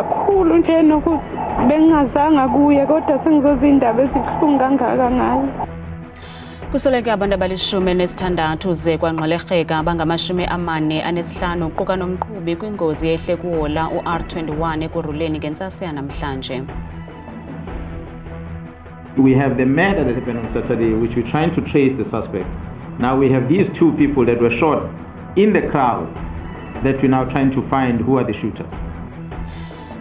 kakhulu nje nokuthi bengingazanga kuye kodwa sengizoza indaba ezibuhlungu kangaka ngayo. Kusoleke abantu abalishumi nesithandathu ze kwanqolekeka abangama-45 kuquka nomqhubi kwingozi yehle kuhola u-R21 ekuruleni ngentsasa yanamhlanje. We have the murder that happened on Saturday, which we're trying to trace the suspect. Now we have these 2 people that were shot in the crowd that we're now trying to find who are the shooters.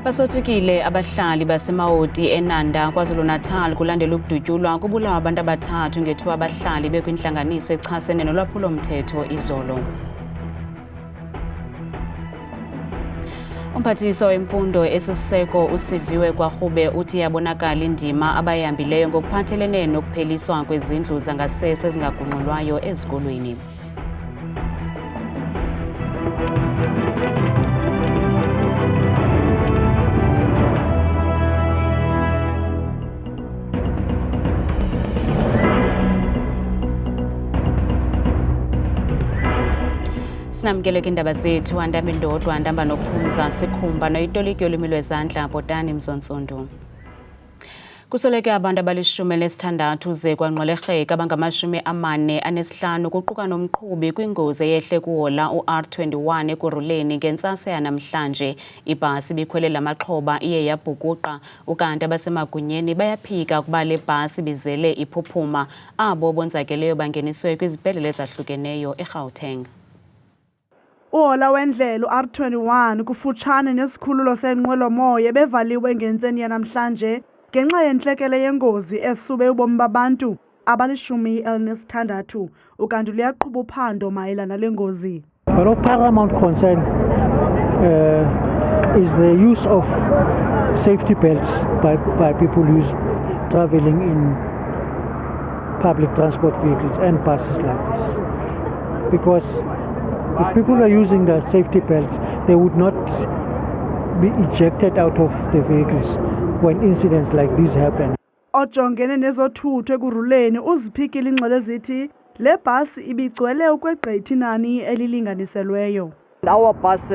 Basothukile abahlali baseMaoti eNanda KwaZulu-Natal kulandela ukudutyulwa kubulawa abantu abathathu ngethuba abahlali bekwintlanganiso echasene nolwaphulo-mthetho izolo. Umphathiswa wemfundo esiseko uSiviwe Kwarhube uthi yabonakala indima abayihambileyo ngokuphathelene nokupheliswa kwezindlu zangasese ezingagungxulwayo ezikolweni. Sinamkele kwindaba zethu andambi ndodwa ndamba nokuphumza sikhumba noyitoliki yolwimi lwezandla Botani Mzontsundu. Kusoleke abantu abalishumi-nesithandathu ze kwanqolekeka abangama-45 kuquka nomqhubi kwingozi yehle kuhola u-R21 ekuruleni ngentsasa yanamhlanje. Ibhasi ibikhwele amaxhoba iye yabhukuqa ukanti abasemagunyeni bayaphika ukuba le bhasi bizele iphuphuma. Abo bonzakeleyo bangeniswe kwizibhedlele ezahlukeneyo eGauteng. Uhola wendlela u-R21 kufutshane nesikhululo senqwelomoya bevaliwe ngentseni yanamhlanje ngenxa yentlekele yengozi esube ubomi babantu abali-16 ukanti luyaqhuba uphando mayelana nale ngozi. But of paramount concern is the use of safety belts by people who traveling in public transport vehicles and buses like this. Because if people are using the safety belts, they would not be ejected out of the vehicles when incidents like this happen. Ojongene nezothutho ekuruleni uziphikile ingxelo ezithi le bhasi ibigcwele ukwegqitha inani elilinganiselweyo. Our bus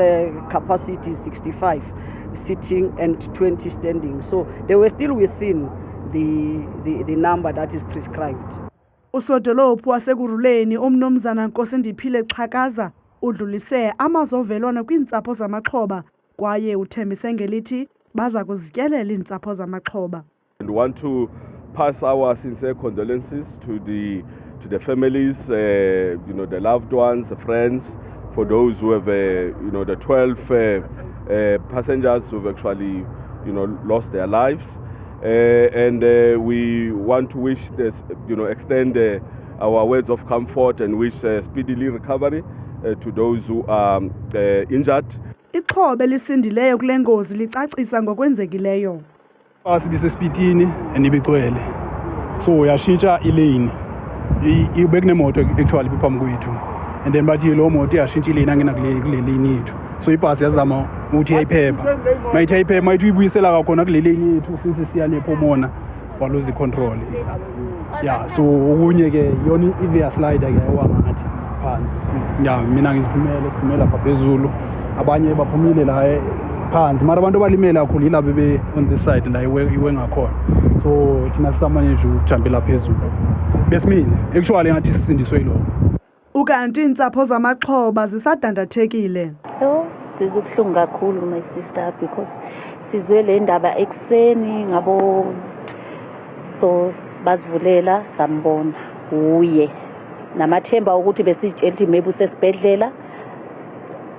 capacity is 65 sitting and 20 standing, so they were still within the number that is prescribed. Usodolophu wasekuruleni umnomzana Nkosindiphile Xhakaza udlulise amazovelwano kwintsapho zamaxhoba kwaye uthembise ngelithi baza kuzityelela iintsapho zamaxhoba. And want to pass our sincere condolences to the families, the loved ones, the friends, for those who have, the 12 passengers who have actually, lost their lives. And we want to wish this, extend our words of comfort and wish speedily recovery to those who are injured. Ixhobe lisindileyo kule ngozi licacisa ngokwenzekileyo. Basi bisesipitini andibigcwele. So uyashintsha ilane. Ibekunemoto actually biphambi kwethu. And then bathi lo moto iyashintsha ilane angena kule lane yethu. So ibhasi yazama ukuthi yayiphepha. Mayithi yayiphepha mayithi uyibuyisela kakhona kule lane yethu since siya lepho mona waluzi control. Yeah, so okunye ke yona ive slider ke wangathi phansi. Yeah, mina siphumela lapha phezulu. Abanye baphumile la phansi mara abantu balimela kakhulu yila bebe on this side la iwe ngakhona. So thina sisamanye nje ukujambela phezulu. Besimile actually ngathi sisindiswe yiloko. Ukanti insapho zamaxhoba zisadandathekile. Sizubuhlungu kakhulu my sister because sizwe le ndaba ekseni ngabo so basivulela sambona uye namathemba ukuthi besitshela ukuthi maybe usesibhedlela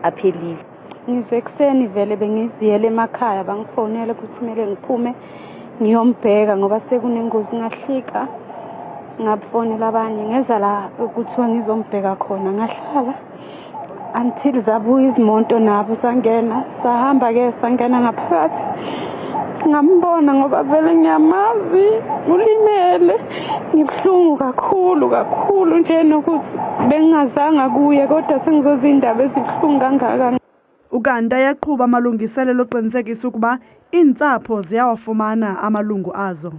aphelile. Ngizwe ekseni vele bengiziyele emakhaya bangifonela ukuthi kumele ngiphume ngiyombheka ngoba sekunengozi ngahlika ngafonela abanye ngeza la ukuthi ngizombheka khona ngahlala until zabuya izimoto nabo sangena sahamba ke sangena ngaphakathi ngambona ngoba vele ngiyamazi ulimele ngibhlungu kakhulu nje nokuthi bengingazanga kuye kodwa sengizoza indaba ezibuhlungu kangaka. Uganda yaqhuba amalungiselelo oqinisekisa ukuba iintsapho ziyawafumana amalungu azo.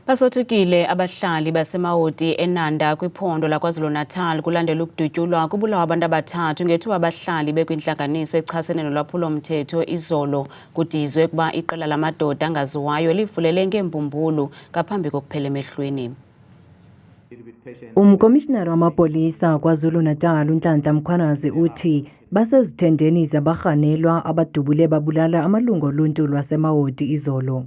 Basothukile abahlali baseMawoti eNanda kwiphondo laKwaZulu-Natal kulandela ukudutyulwa kubulawa abantu abathathu ngethuba abahlali bekwintlanganiso echasene nolwaphulo-mthetho izolo kudizwe ukuba iqela lamadoda angaziwayo livulele ngeembumbulu ngaphambi kokuphela emehlweni. Umkomishinari wamapolisa KwaZulu-Natal uNhlanhla Mkhwanazi uthi basezithendeni zabarhanelwa abadubule babulala amalungu oluntu lwaseMawoti izolo.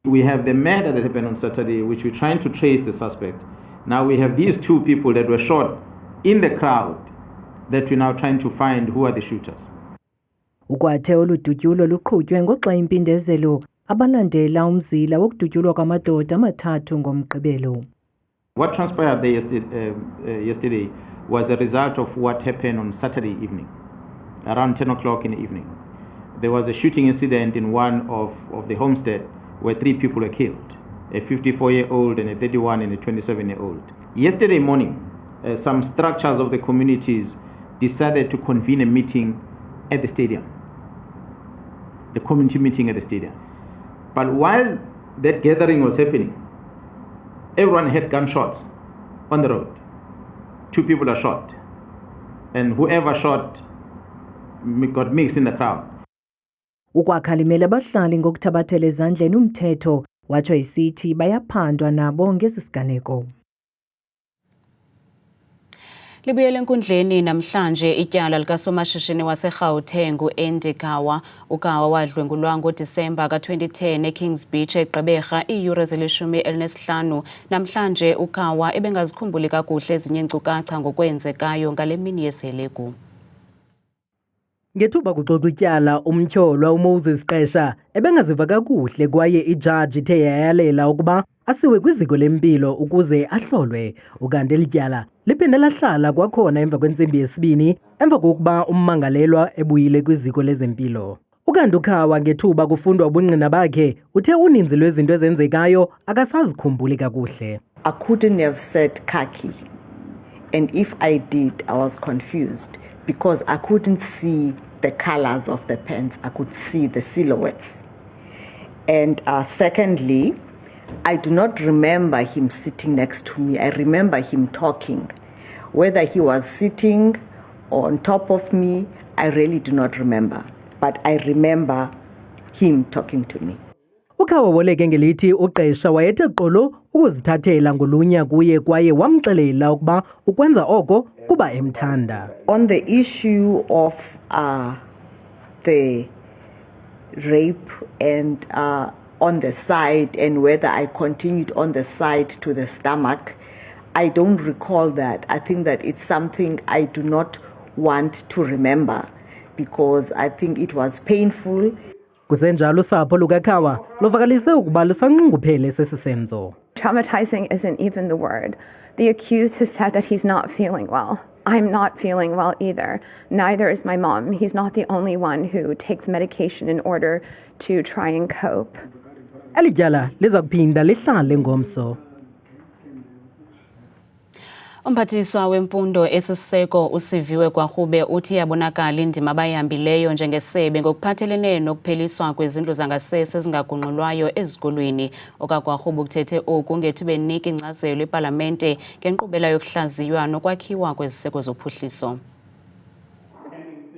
We have the murder that happened on Saturday, which we're trying to trace the suspect. Now we have these two people that were shot in the crowd that we're now trying to find who are the shooters. Ukwathe oludutyulo luqhutywe ngoxa impindezelo abalandela umzila wokudutyulwa kwamadoda amathathu ngomgqibelo. What transpired there yesterday was a result of what happened on Saturday evening, around 10 o'clock in the evening. There was a shooting incident in one of the homestead where 3 people were killed, a 54-year-old and a 31 and a 27-year-old. Yesterday morning, some structures of the communities decided to convene a meeting at the stadium, the community meeting at the stadium. But while that gathering was happening, everyone had gunshots on the road. 2 people are shot, and whoever shot got mixed in the crowd. Ukwakhalimela abahlali ngokuthabathela ezandleni umthetho watsho isithi bayaphandwa nabo ngesisiganeko. Libuyele enkundleni namhlanje ityala likasomashishini waseGauteng uAndy Kawa. uKawa wadlwengulwa ngoDisemba ka-2010 eKings Beach eGqeberha iiyure ezili-15. Namhlanje uKawa ebengazikhumbuli kakuhle ezinye iinkcukacha ngokwenzekayo ngale mini yeselegu. Ngethuba kuxoxa ityala umtyholwa uMoses Qesha ebengaziva kakuhle kwaye ijaji ithe yayalela ukuba asiwe kwiziko lempilo ukuze ahlolwe. Ukanti lityala liphinde lahlala kwakhona emva kwentsimbi yesibini emva kokuba ummangalelwa ebuyile kwiziko lezempilo. Ukanti uKawa ngethuba kufundwa ubungqina bakhe uthe uninzi lwezinto ezenzekayo akasazikhumbuli kakuhle. I couldn't have said khaki, and if I did I was confused because I couldn't see the colors of the pants, I could see the silhouettes. And secondly, I do not remember him sitting next to me. I remember him talking. Whether he was sitting on top of me, I really do not remember. But I remember him talking to me. uKawa woleke ngelithi uQesha wayethe qolo ukuzithathela ngolunya kuye kwaye wamxelela ukuba ukwenza oko kuba emthanda. On the issue of the rape and on the side and whether I continued on the side to the stomach, I don't recall that. I think that it's something I do not want to remember because I think it was painful. Kusenjalo usapho lukaKawa luvakalise ukuba lusanxunguphele sesisenzo. Traumatizing isn't even the word. The accused has said that he's not feeling well. I'm not feeling well either. Neither is my mom. He's not the only one who takes medication in order to try and cope. Elityala liza kuphinda lihlale ngomso. Umphathiswa wemfundo esiseko uSiviwe Gwarube uthi yabonakala indima abayihambileyo njengesebe ngokuphathelene nokupheliswa kwezindlu zangasese ezingagungxulwayo ezikolweni. OkaGwarube ukuthethe oku ngethuba enika ingcazelo epalamente ngenkqubela yokuhlaziywa nokwakhiwa kweziseko zophuhliso.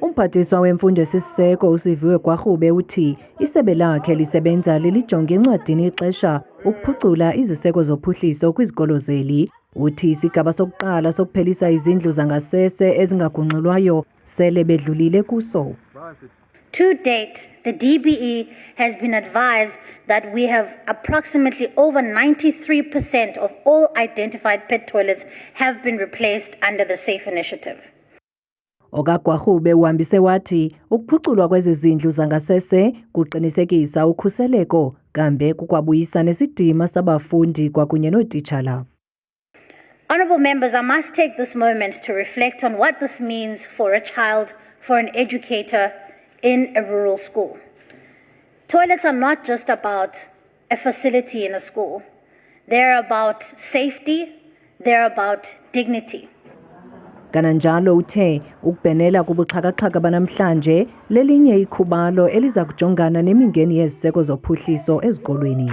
Umphathiswa wemfundo esiseko uSiviwe Gwarube uthi isebe lakhe lisebenza lilijonge encwadini ixesha ukuphucula iziseko zophuhliso kwizikolo zeli. Uthi isigaba sokuqala sokuphelisa izindlu zangasese ezingagungxulwayo sele bedlulile kuso. To date, the DBE has been advised that we have approximately over 93% of all identified pet toilets have been replaced under the SAFE initiative. OkaGwarube uhambise wathi ukuphuculwa kwezi zindlu zangasese kuqinisekisa ukhuseleko kambe kukwabuyisa nesidima sabafundi kwakunye nootitshala. Honourable members, I must take this moment to reflect on what this means for a child, for an educator in a rural school. Toilets are not just about a facility in a school. They're about safety, they're about dignity. Kananjalo uthe ukubhenela kubuxhakaxhaka banamhlanje lelinye ikhubalo eliza kujongana nemingeni yeziseko zophuhliso ezikolweni.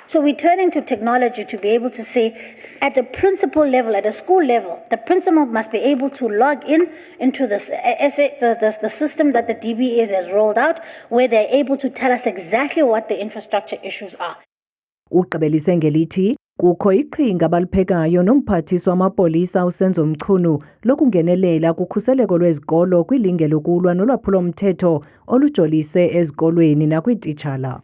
So we're turning to technology to be able to say, at the principal level, at a school level, the principal must be able to log into this the system that the DBE has rolled out, where they're able to tell us exactly what the infrastructure issues are. Ugqibelise ngelithi kukho iqhinga abaliphekayo nomphathiswa wamapolisa uSenzo Mchunu lokungenelela kukhuseleko lwezikolo kwilinge lokulwa nolwaphulomthetho olujolise ezikolweni nakwititshala.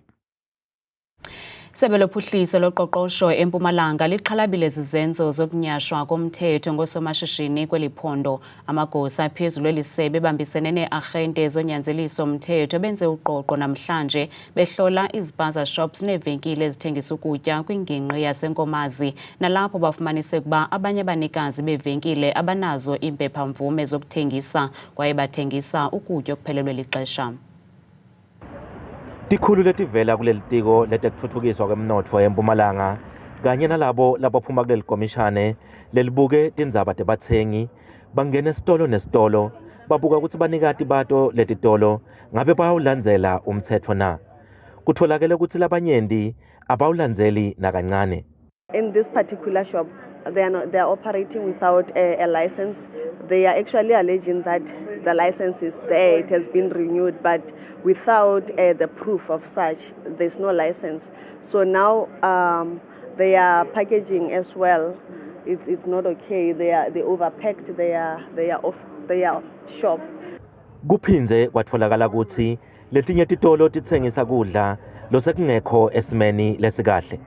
Isebe lophuhliso loqoqosho eMpumalanga lixhalabile izenzo zokunyashwa komthetho ngosomashishini kweliphondo. Amagosa aphezulu elisebe bambisene neagente zonyanzeliso mthetho benze uqoqo namhlanje behlola izipaza shops nevenkile ezithengisa ukutya kwingingqi yaseNkomazi, nalapho bafumanise ukuba abanye abanikazi bevenkile abanazo impepha mvume zokuthengisa kwaye bathengisa ukutya okuphelelwe lixesha. Tikhulu letivela kuleli tiko letekutfutfukiswa kwemnotfo eMpumalanga kanye nalabo labaphuma kuleli komishane lelibuke tindzaba tebatsengi bangena esitolo nesitolo babuka kutsi banikati bato letitolo ngabe bayawulandzela umtsetfo na. Kutfolakele kutsi labanyenti abawulandzeli nakancane. In this particular shop, they are operating without a license. They are actually alleging that the license is there, it has been renewed, but without the proof of such, there's no license. So now they are packaging as well. It's not okay. They overpacked their shop. Kuphinze kwatfolakala kutsi letinye titolo titsengisa kudla losekungekho esimeni lesikahle.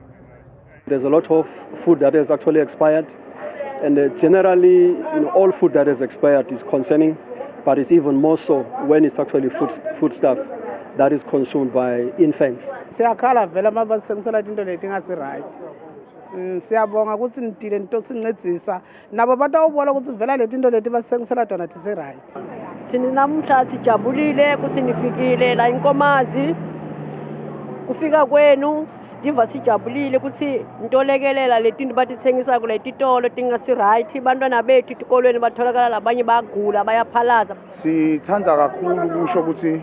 There's a lot of food that has actually expired, and generally, all food that has expired is concerning, but it's even more so when it's actually food stuff that is consumed by infants. Siyakhala vela mabasengisela into letingasi right. Siyabonga ukuthi nitile into sincedzisa nabo batawubona ukuthi vela letinto leti basengisela tona tise right. Sini namuhla sijabulile ukuthi nifikile la eNkomazi. Kufika kwenu sidiva sijabulile ukuthi ntolekelela letinto batithengisa kule titolo tingasi right, bantwana bethu tikolweni batholakala labanye bagula bayaphalaza. Sithanda kakhulu kusho ukuthi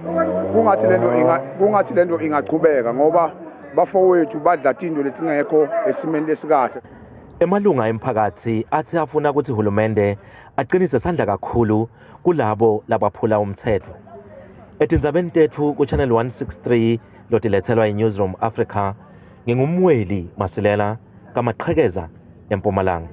kungathi lento ingaqhubeka ngoba bafowethu badla tinto letingekho esimeni lesikahle. Emalunga emphakathi athi afuna ukuthi uhulumende aqinise sandla kakhulu kulabo labaphula umthetho. Etindzabeni tethu ku Channel 163 lotilethelwa iNewsroom Africa, ngingumweli Masilela kaMaqhekeza eMpumalanga.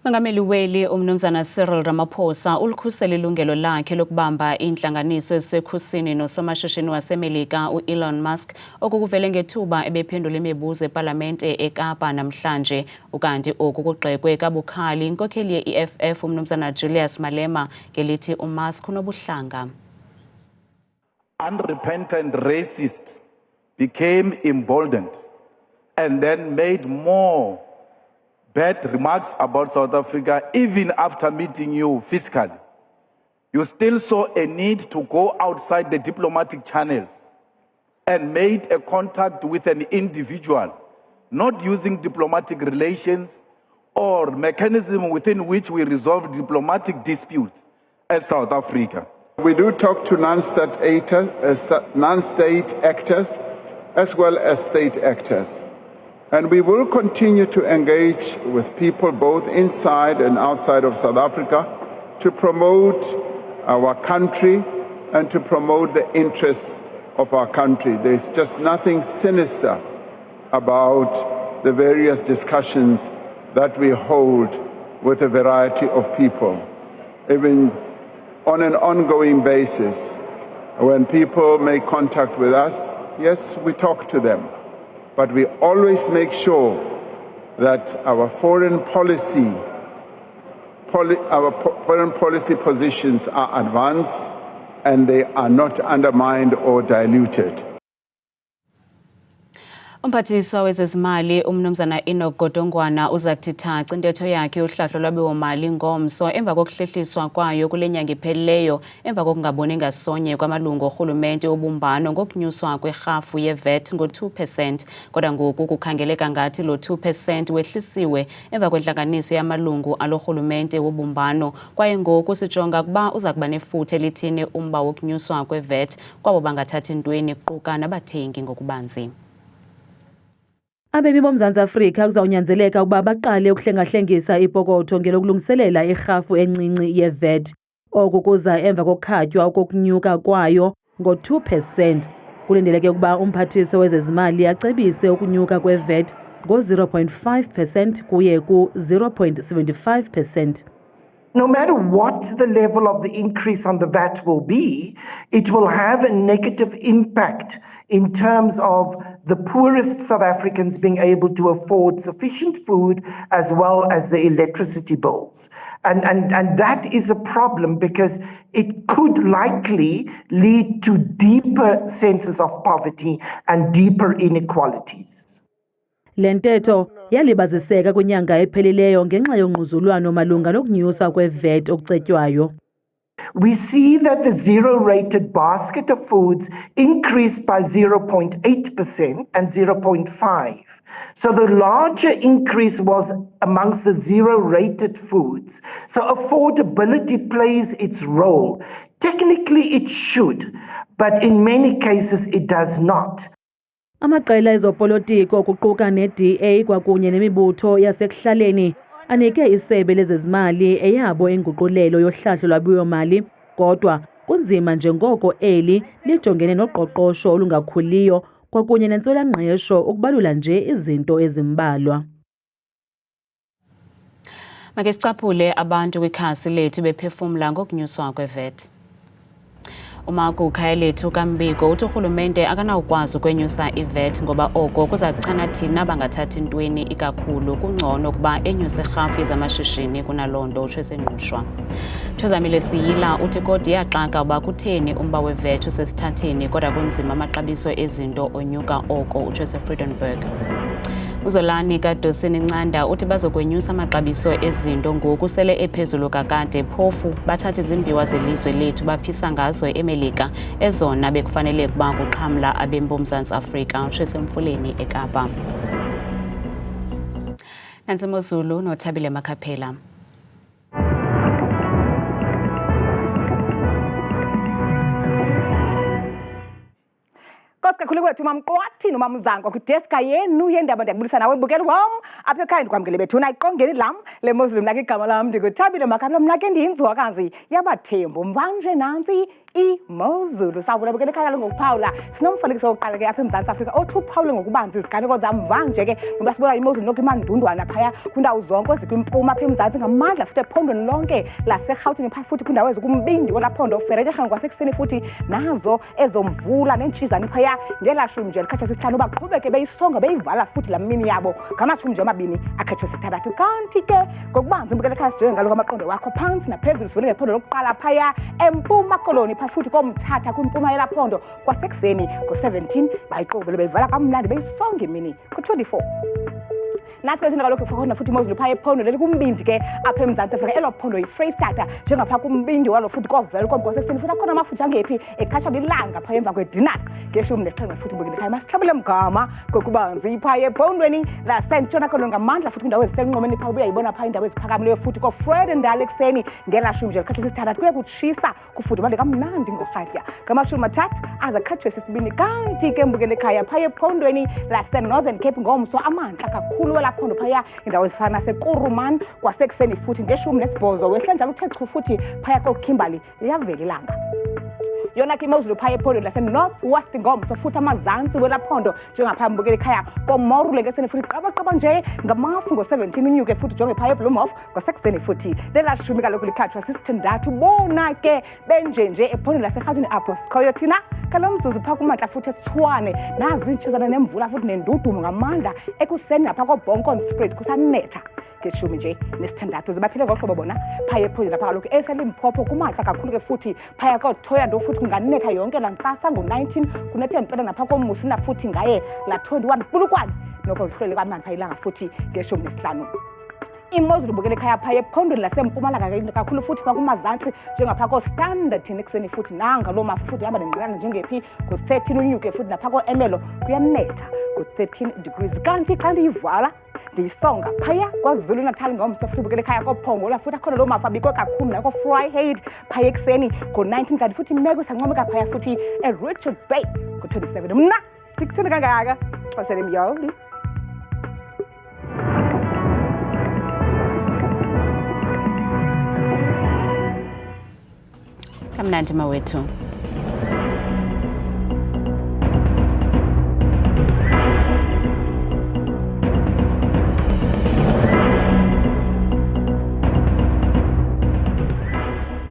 Mengameli weli umnumzana Cyril Ramaphosa ulikhusela ilungelo lakhe lokubamba inhlanganiso ezisekhusini nosomashishini waseMelika uElon Musk okuvele ngethuba ebephendula imibuzo eParlamente eKapa namhlanje, ukanti oku kugxekwe kabukhali inkokheli ye-EFF umnumzana Julius Malema ngelithi uMusk unobuhlanga. Unrepentant racist became emboldened and then made more bad remarks about South Africa even after meeting you physically. You still saw a need to go outside the diplomatic channels and made a contact with an individual, not using diplomatic relations or mechanism within which we resolve diplomatic disputes as South Africa. We do talk to non-state actors as well as state actors. And we will continue to engage with people both inside and outside of South Africa to promote our country and to promote the interests of our country. There's just nothing sinister about the various discussions that we hold with a variety of people, even on an ongoing basis. When people make contact with us, yes, we talk to them, but we always make sure that our foreign policy positions are advanced and they are not undermined or diluted. Umphathiswa wezezimali umnumzana Enoch Godongwana uzakuthithaca intetho yakhe yohlahlo lwabiwo-mali ngomso emva kokuhlehliswa kwayo kule nyanga iphelileyo emva kokungaboni ngasonye kwamalungu orhulumente obumbano ngokunyuswa kwerhafu ye-VAT ngo-2%, kodwa ngoku kukhangeleka ngathi lo 2% wehlisiwe emva kwentlanganiso yamalungu alorhulumente wobumbano, kwaye ngoku sijonga kuba uza kuba nefuthe elithini umba wokunyuswa kwe-VAT kwabo bangathathi ntweni kuquka nabathengi ngokubanzi. Abemi boMzantsi Afrika kuzawunyanzeleka ukuba baqale ukuhlengahlengisa ipokotho ngelokulungiselela irhafu encinci ye-VAT. Oku kuza emva kokukhatywa okokunyuka kwayo ngo-2%. Kulindeleke ukuba umphathiso wezezimali acebise ukunyuka kwe-VAT ngo-0.5% kuye ku-0.75%. No matter what the level of the increase on the VAT will be, it will have a negative impact in terms of the poorest South Africans being able to afford sufficient food as well as the electricity bills. And that is a problem because it could likely lead to deeper senses of poverty and deeper inequalities. Lentetho yalibaziseka kwinyanga ephelileyo ngenxa yongquzulwano malunga nokunyusa kwe-VAT okucetywayo. We see that the zero-rated basket of foods increased by 0.8% and 0.5%. So the larger increase was amongst the zero-rated foods. So affordability plays its role. Technically it should, but in many cases it does not. Amaqela ezopolitiko kuquka ne-DA kwakunye nemibutho yasekuhlaleni anike isebe lezezimali eyabo inguqulelo yohlahlo lwabiwo-mali, kodwa kunzima njengoko eli lijongene noqoqosho olungakhuliyo kwakunye nentswela-ngqesho ukubalula nje izinto ezimbalwa. Make sicaphule abantu kwikhasi lethu bephefumla ngokunyuswa kwe-VAT. Umaku Khayalethu kaMbiko uthi urhulumente akanawukwazi ukwenyusa i-VAT ngoba oko kuza kuchana thina bangathathi ntweni ikakhulu kungcono ukuba enyuse irhafu yezamashishini kunaloo nto utsho esengqushwa. Thozamile Siyila uthi kodwa iyaxaka uba kutheni umba we-VAT usesithatheni kodwa kunzima amaxabiso ezinto onyuka oko utsho eseFredenburg. Uzolani kaDosini Ncanda uthi bazokwenyusa amaxabiso ezinto ngoku sele ephezulu kakade phofu bathatha izimbiwa zelizwe lethu baphisa ngazo eMelika ezona bekufanele ukuba kuxhamla abemi boMzantsi Afrika utsho esemfuleni eKapa. Nantsi imozulu noThabile Makhaphela. Kakhulu kwethu mamqwathi nomamzango kwideska yenu yendaba ndiyakubulisa nawe mbukeli wam apha ekhaya ndikwamkele bethuna iqongeni lam le Muslim lake igama lam ndikuThabile Makhaphela mna ke ndiyinzwakazi yabathembu mvanje nantsi imozulu savula bukele ekhaya ngokuphawula sinomfanekiso wokuqala ke apha eMzantsi Afrika othi uphawule ngokubanzi iziganeko zam mvanje ke ngoba sibona imozulu nokho imandundwana phaya kwindawo zonke ezikwimpuma apha eMzantsi ngamandla futhi ephondweni lonke laseGauteng phaa futhi kwindawo ezikumbindi olaphondo uferetyerha ngwasekuseni futhi nazo ezomvula nentshizane phaya ngelashumi nje likhathwa sisihlanu baqhubeke beyisonga beyivala futhi la mini yabo ngamashumi nje amabini akhathwa sithandathu kanti ke ngokubanzi mbukele ekhaya sijonge ngaloko amaqondo wakho phantsi naphezulu sivele ngephondo lokuqala phaya empuma koloni futhi komthatha kwimpuma yelaphondo kwasekuseni ngo-17 bayiqobele beyivala kamnandi beyisonga imini ku-24. Nathi ke kaloku kukhona futhi imozulu phaya ephondo lelikumbindi ke apha eMzantsi Afrika elo phondo yiFreystata njengapha kumbindi walo futhi kovelcom kwasekuseni futhi akhona amafutha angephi ekhatsha lilanga phaya emva kwedinner ngeshumi nesixhenxe futhi mbukile ekhaya masihlabele mgama kokubanzi phaya ephondweni lasentshona koloni ngamandla futhi kwindawo ezisenqomeni phaya ubuyayibona phaya indawo eziphakamileyo futhi koFredendal ekuseni ngelashumi nje likhathwa sisithandathu kuye kutshisa kufudumale kamnandi ngorhatya ngamashumi mathathu aze akhathwe sisibini kanti ke mbukele ekhaya phaya ephondweni laseNorthern Cape ngomso amandla kakhulu phondo phaya indawo ezifana seKuruman kwasekuseni futhi ngeshumi nesibhozo wehla njalo uthe chu futhi phaya koKimberley liyavela ilanga. Yona ke imozulu phaya ephondo lase-North West ngomso futhi amazantsi welaphondo njengapha mbukele ekhaya komorule ngeseni futhi qabaqaba nje ngamafu ngo-17 unyuke futhi jonge phaya eBloemhof kwasekuseni futhi lelashumi kaloku likhathwa sisithandathu bona ke benjenje ephondo laseGauteng apho sikhoyo thina kalo mzuzu phaa kumantla futhi eTshwane nazi intshizana nemvula futhi nendudumo ngamandla ekuseni napha koBonkon spread kusanetha ngeshumi nje nesithandathu zibaphile ngohlobo bona phaya ephondo lapha kaloku eselimpopo kumantla kakhulu ke futhi phaya koThoyandou futhi kunganetha yonke la ntsasa ngo-19 kunethe impela napha koMusina futhi ngaye la 21 Polokwane noko lihlele kamnandi phaya ilanga futhi ngeshumi nesihlanu. Imozulu bukele ekhaya phaya ephondweni lasempumalanga kakhulu futhi kwakumazantsi njengapha koStanderton ekuseni futhi nanga loo mafu futhi hamba nengqilana njengephi ngo-13 unyuke futhi napha koEmelo kuyanetha ngo-13 degrees kanti xa ndiyivala ndiyisonga phaya KwaZulu-Natal ngomso futhi bukele ekhaya koPhongola futhi akhona loo mafu abikwe kakhulu nako Vryheid phaya ekuseni ngo-19 kanti futhi imeko isancomeka phaya futhi eRichards Bay ngo-27. Mna sikuthini kangaka xesha lemyoli. mnandi mawethu.